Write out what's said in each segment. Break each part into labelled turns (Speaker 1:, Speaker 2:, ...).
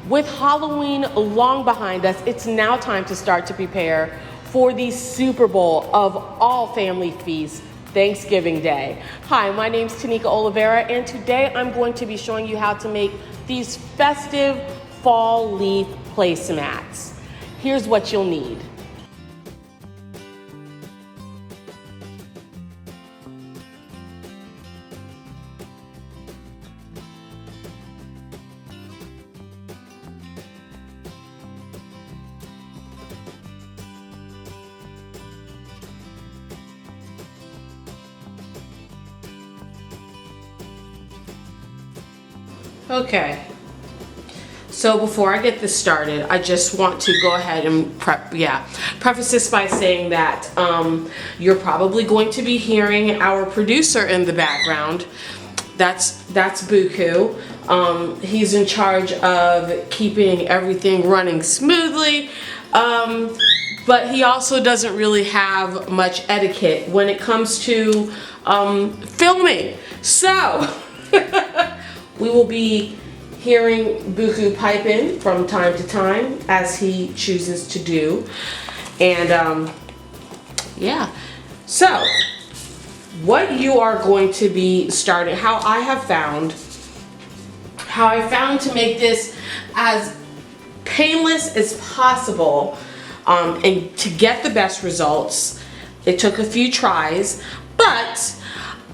Speaker 1: With Halloween long behind us, it's now time to start to prepare for the Super Bowl of all family feasts, Thanksgiving Day. Hi, my name's Tanika Oliveira, and today I'm going to be showing you how to make these festive fall leaf placemats. Here's what you'll need. Okay, so before I get this started, I just want to go ahead and preface this by saying that you're probably going to be hearing our producer in the background. That's Buku. He's in charge of keeping everything running smoothly, but he also doesn't really have much etiquette when it comes to filming. So we will be hearing Buku pipe in from time to time as he chooses to do. And yeah, so what you are going to be starting, how I found to make this as painless as possible and to get the best results. It took a few tries, but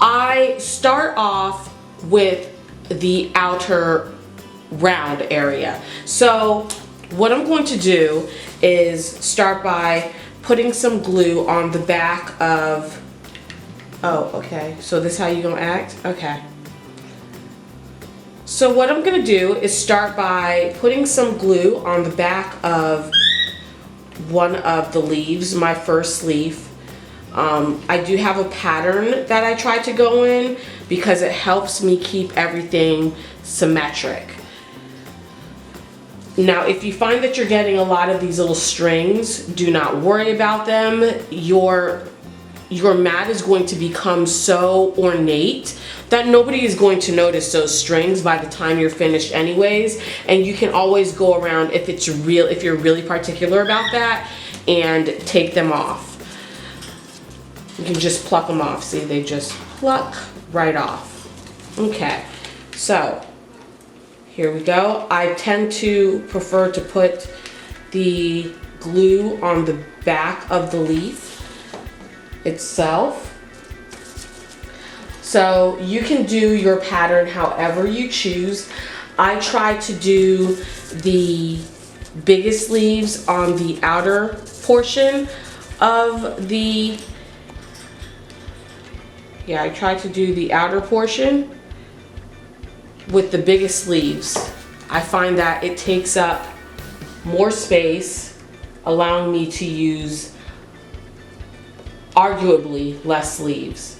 Speaker 1: I start off with the outer round area. So what I'm going to do is start by putting some glue on the back of, oh, okay, so this is how you're gonna act? Okay. So what I'm gonna do is start by putting some glue on the back of one of the leaves, my first leaf. I do have a pattern that I try to go in because it helps me keep everything symmetric. Now, if you find that you're getting a lot of these little strings, do not worry about them. Your mat is going to become so ornate that nobody is going to notice those strings by the time you're finished anyways. And you can always go around if you're really particular about that, and take them off. You can just pluck them off. See, they just pluck right off. Okay, so here we go. I tend to prefer to put the glue on the back of the leaf itself. So you can do your pattern however you choose. I try to do the biggest leaves on the outer portion of the, I try to do the outer portion with the biggest leaves. I find that it takes up more space, allowing me to use arguably less leaves.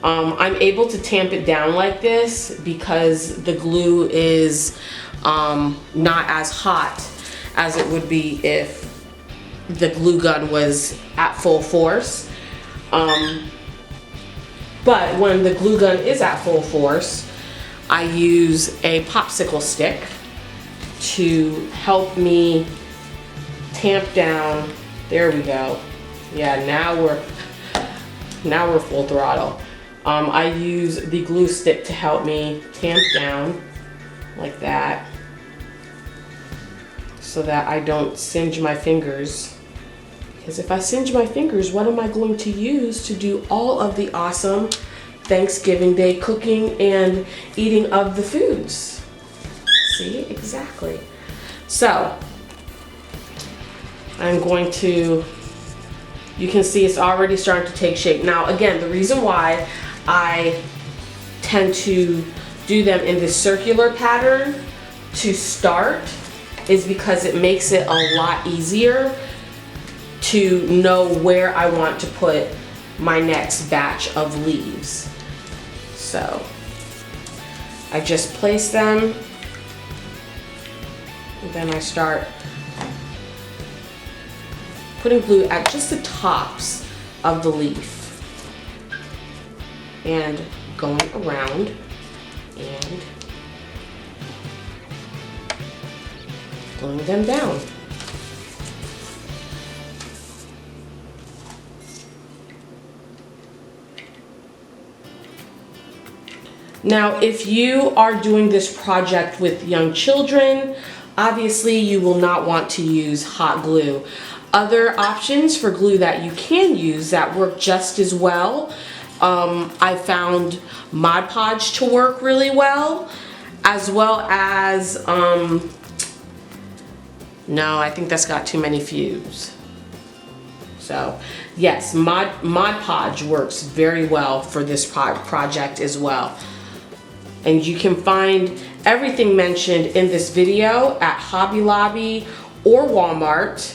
Speaker 1: I'm able to tamp it down like this because the glue is not as hot as it would be if the glue gun was at full force. But when the glue gun is at full force, I use a popsicle stick to help me tamp down. There we go. Yeah, now we're full throttle. I use the glue stick to help me tamp down like that so that I don't singe my fingers. Because if I singe my fingers, what am I going to use to do all of the awesome Thanksgiving Day cooking and eating of the foods? See, exactly. So I'm going to, you can see it's already starting to take shape. Now again, the reason why I tend to do them in this circular pattern to start is because it makes it a lot easier to know where I want to put my next batch of leaves. So I just place them, and then I start putting glue at just the tops of the leaf and going around and gluing them down. Now, if you are doing this project with young children, obviously you will not want to use hot glue. Other options for glue that you can use that work just as well, I found Mod Podge to work really well, as well as, no, I think that's got too many fuses. So yes, Mod Podge works very well for this project as well. And you can find everything mentioned in this video at Hobby Lobby or Walmart.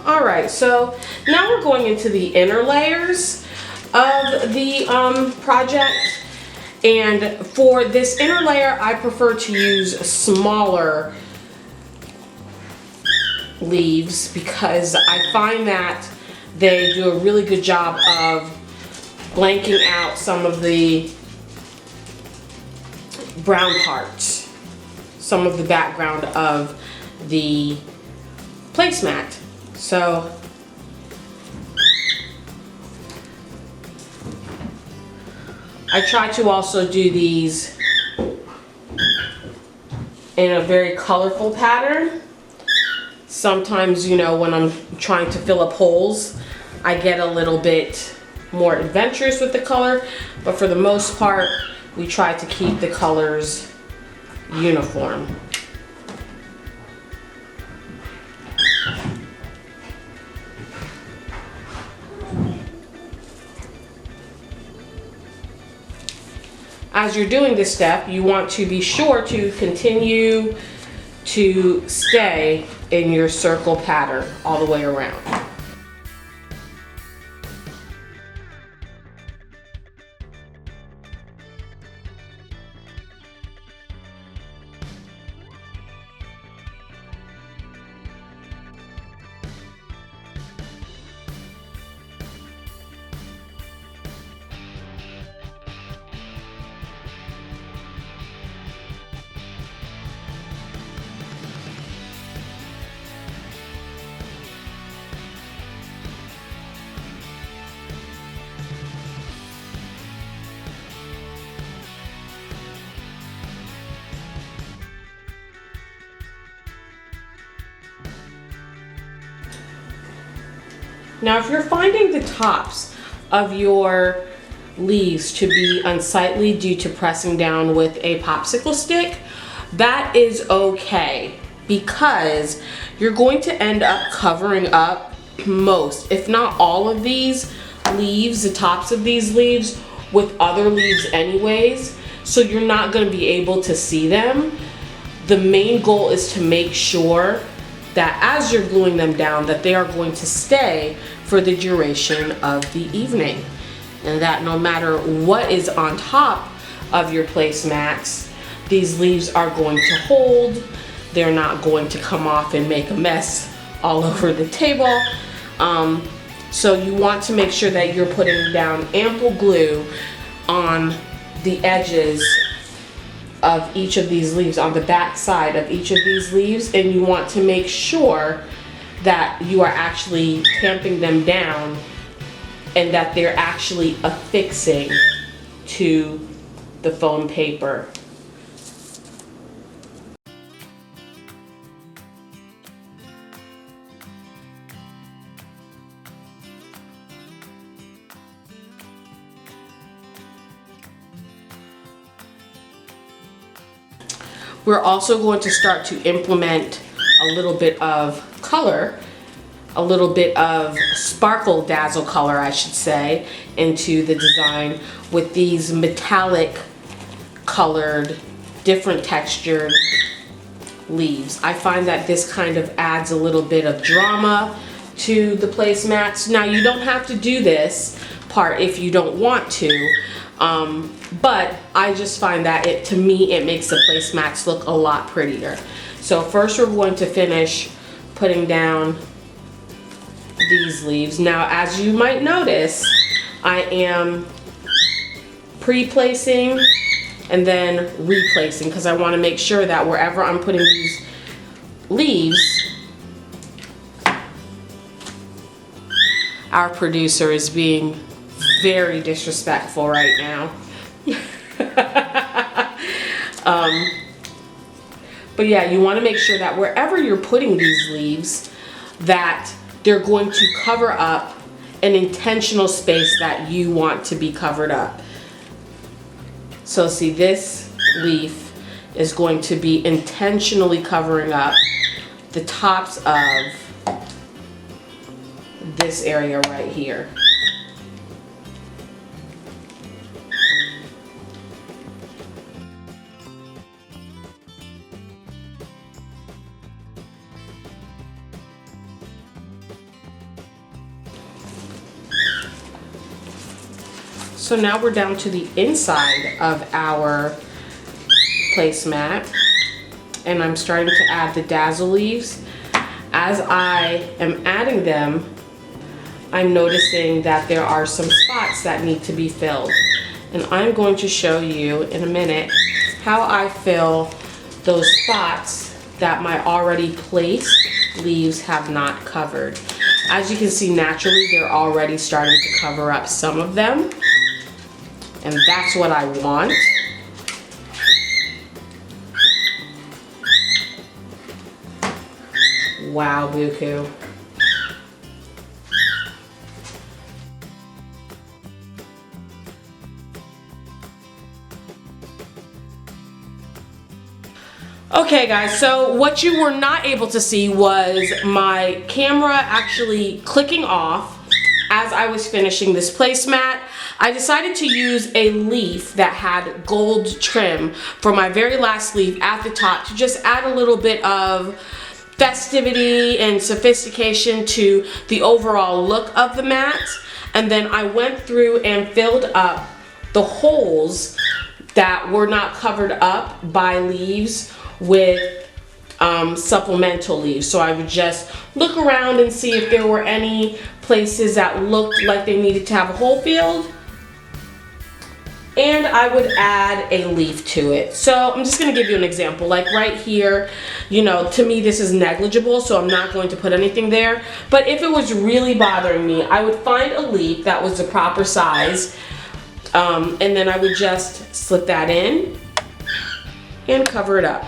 Speaker 1: Alright, so now we're going into the inner layers of the project. And for this inner layer, I prefer to use smaller leaves because I find that they do a really good job of blanking out some of the brown parts, some of the background of the placemat. So I try to also do these in a very colorful pattern. Sometimes, you know, when I'm trying to fill up holes, I get a little bit more adventurous with the color, but for the most part, we try to keep the colors uniform. As you're doing this step, you want to be sure to continue to stay in your circle pattern all the way around. Now, if you're finding the tops of your leaves to be unsightly due to pressing down with a popsicle stick, that is okay, because you're going to end up covering up most, if not all of these leaves, the tops of these leaves, with other leaves anyways, so you're not going to be able to see them. The main goal is to make sure that as you're gluing them down, that they are going to stay for the duration of the evening, and that no matter what is on top of your placemats. These leaves are going to hold. They're not going to come off and make a mess all over the table. So you want to make sure that you're putting down ample glue on the edges of each of these leaves, on the back side of each of these leaves, and you want to make sure that you are actually tamping them down and that they're actually affixing to the foam paper. We're also going to start to implement a little bit of color, a little bit of sparkle dazzle color, I should say, into the design with these metallic colored, different textured leaves. I find that this kind of adds a little bit of drama to the placemats. Now, you don't have to do this part if you don't want to, but I just find that to me, it makes the placemats look a lot prettier. So first we're going to finish putting down these leaves. Now, as you might notice, I am pre-placing and then replacing because I want to make sure that wherever I'm putting these leaves, our producer is being very disrespectful right now. But yeah, you want to make sure that wherever you're putting these leaves, that they're going to cover up an intentional space that you want to be covered up. So see, this leaf is going to be intentionally covering up the tops of this area right here. So now we're down to the inside of our placemat, and I'm starting to add the dazzle leaves. As I am adding them, I'm noticing that there are some spots that need to be filled. And I'm going to show you in a minute how I fill those spots that my already placed leaves have not covered. As you can see, naturally, they're already starting to cover up some of them. And that's what I want. Wow, Buku. Okay guys, so what you were not able to see was my camera actually clicking off as I was finishing this placemat. I decided to use a leaf that had gold trim for my very last leaf at the top to just add a little bit of festivity and sophistication to the overall look of the mat. And then I went through and filled up the holes that were not covered up by leaves with supplemental leaves. So I would just look around and see if there were any places that looked like they needed to have a hole filled, and I would add a leaf to it. So I'm just gonna give you an example. Like right here, you know, to me this is negligible, so I'm not going to put anything there. But if it was really bothering me, I would find a leaf that was the proper size, and then I would just slip that in and cover it up.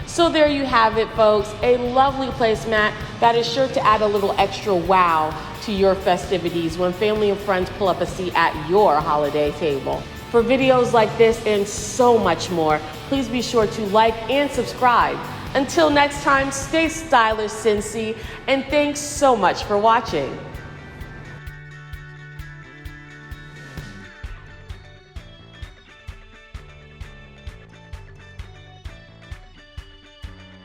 Speaker 1: So there you have it, folks, a lovely placemat that is sure to add a little extra wow to your festivities when family and friends pull up a seat at your holiday table. For videos like this and so much more, please be sure to like and subscribe. Until next time, stay stylish, Cincy, and thanks so much for watching.